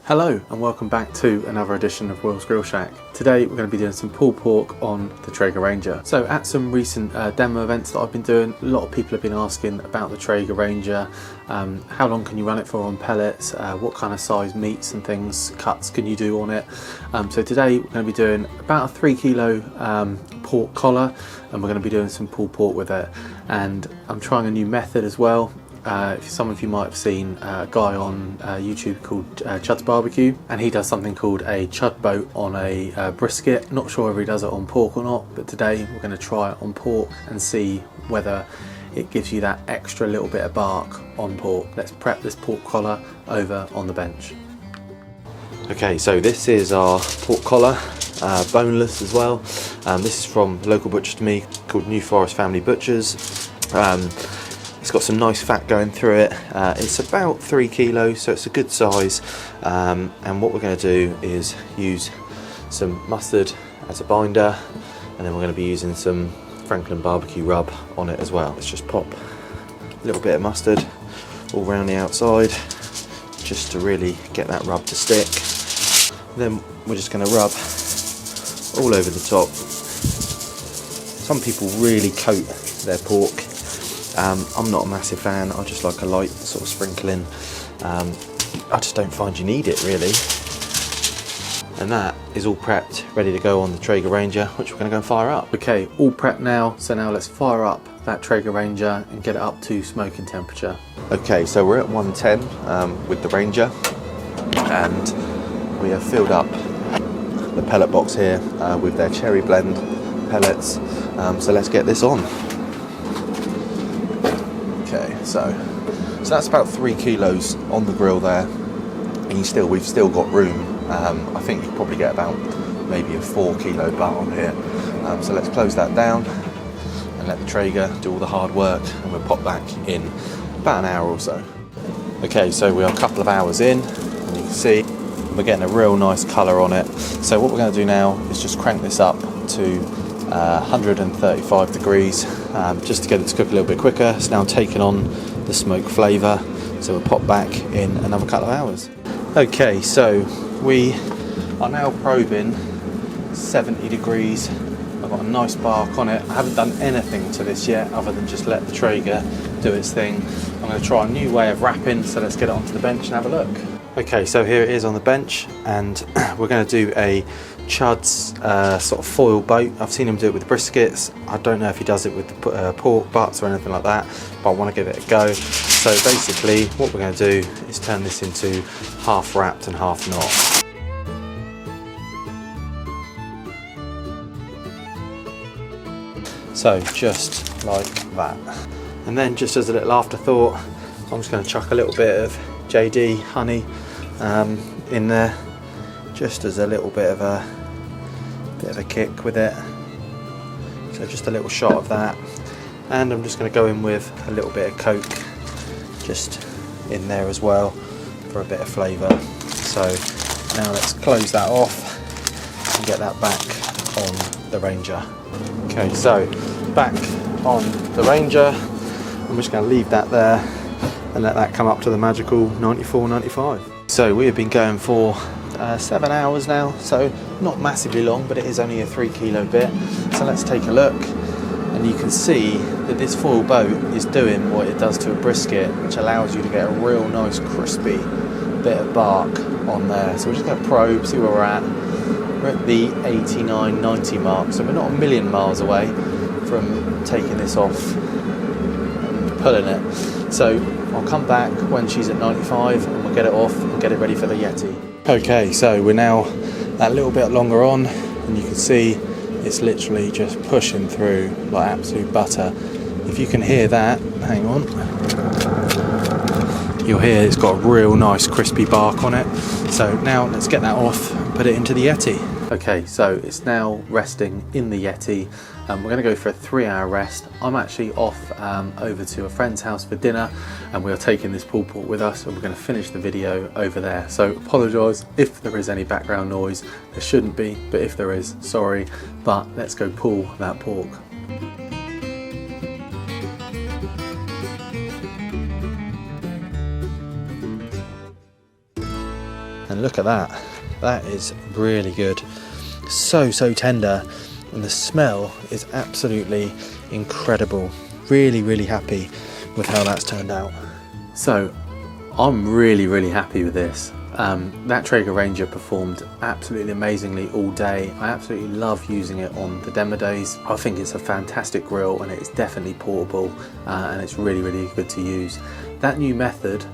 Hello and welcome back to another edition of Will's Grill Shack. Today we're going to be doing some pulled pork on the Traeger Ranger. So at some recent demo events that I've been doing, a lot of people have been asking about the Traeger Ranger. How long can you run it for on pellets? What kind of size meats and things, cuts can you do on it? So today we're going to be doing about a 3 kilo pork collar, and we're going to be doing some pulled pork with it. And I'm trying a new method as well. Some of you might have seen a guy on YouTube called Chud's BBQ, and he does something called a chud boat on a brisket. Not sure if he does it on pork or not, but today we're going to try it on pork and see whether it gives you that extra little bit of bark on pork. Let's prep this pork collar over on the bench. Okay, so this is our pork collar, boneless as well. This is from a local butcher to me called New Forest Family Butchers. It's got some nice fat going through it. It's about 3 kilos, so it's a good size. And what we're going to do is use some mustard as a binder, and then we're going to be using some Franklin BBQ rub on it as well. Let's just pop a little bit of mustard all around the outside, just to really get that rub to stick. Then we're just going to rub all over the top. Some people really coat their pork. I'm not a massive fan. I just like a light sort of sprinkling. I just don't find you need it really. And that is all prepped, ready to go on the Traeger Ranger, which we're going to go and fire up. Okay, all prepped now. So now let's fire up that Traeger Ranger and get it up to smoking temperature. Okay, so we're at 110 with the Ranger, and we have filled up the pellet box here with their cherry blend pellets. So let's get this on. Okay, so that's about 3 kilos on the grill there, and we've still got room. I think you probably get about maybe a 4 kilo butt on here. So let's close that down and let the Traeger do all the hard work, and we'll pop back in about an hour or so. Okay, so we are a couple of hours in, and you can see we're getting a real nice colour on it. So what we're going to do now is just crank this up to 135 degrees, just to get it to cook a little bit quicker. It's now taking on the smoke flavour, so we'll pop back in another couple of hours. Okay, so we are now probing 70 degrees. I've got a nice bark on it. I haven't done anything to this yet other than just let the Traeger do its thing. I'm going to try a new way of wrapping, so let's get it onto the bench and have a look. Okay, so here it is on the bench, and we're going to do a Chud's sort of foil boat. I've seen him do it with briskets. I don't know if he does it with the pork butts or anything like that, but I want to give it a go. So basically what we're going to do is turn this into half wrapped and half not. So just like that. And then just as a little afterthought, I'm just going to chuck a little bit of JD honey in there, just as a little bit of a kick with it. So just a little shot of that, and I'm just going to go in with a little bit of Coke just in there as well for a bit of flavour. So now let's close that off and get that back on the Ranger. Okay, so back on the Ranger, I'm just going to leave that there and let that come up to the magical 94.95. So we have been going for 7 hours now, so not massively long, but it is only a 3 kilo bit. So let's take a look, and you can see that this foil boat is doing what it does to a brisket, which allows you to get a real nice crispy bit of bark on there. So we're just going to probe, see where we're at. We're at the 89-90 mark, so we're not a million miles away from taking this off and pulling it. So I'll come back when she's at 95 and we'll get it off and get it ready for the Yeti. Okay, so we're now that little bit longer on, and you can see it's literally just pushing through like absolute butter. If you can hear that, hang on, you'll hear it's got a real nice crispy bark on it. So now let's get that off and put it into the Yeti. Okay, so it's now resting in the Yeti. We're going to go for a 3-hour rest. I'm actually off over to a friend's house for dinner, and we are taking this pulled pork with us, and we're going to finish the video over there. So apologise if there is any background noise. There shouldn't be, but if there is, sorry. But let's go pull that pork. and look at that. That is really good. So tender, and the smell is absolutely incredible. Really happy with how that's turned out. So I'm really happy with this. That Traeger Ranger performed absolutely amazingly all day. I absolutely love using it on the demo days. I think it's a fantastic grill, and it's definitely portable, and it's really good to use. That new method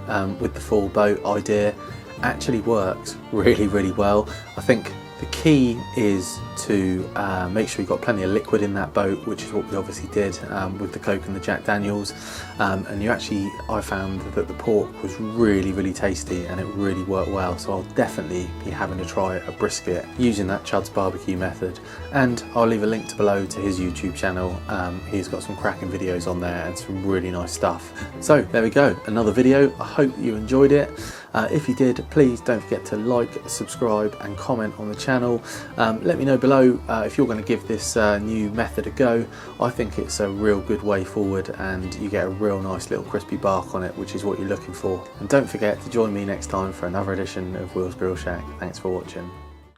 with the full boat idea actually works really well. I think the key is to make sure you've got plenty of liquid in that boat, which is what we obviously did with the Coke and the Jack Daniels, and I found that the pork was really tasty, and it really worked well. So I'll definitely be having to try a brisket using that Chud's barbecue method, and I'll leave a link below to his YouTube channel. He's got some cracking videos on there and some really nice stuff. So there we go, another video. I hope you enjoyed it. If you did, please don't forget to like, subscribe and comment on the channel. Let me know below if you're going to give this new method a go. I think it's a real good way forward, and you get a real nice little crispy bark on it, which is what you're looking for. And don't forget to join me next time for another edition of Will's Grill Shack. Thanks for watching.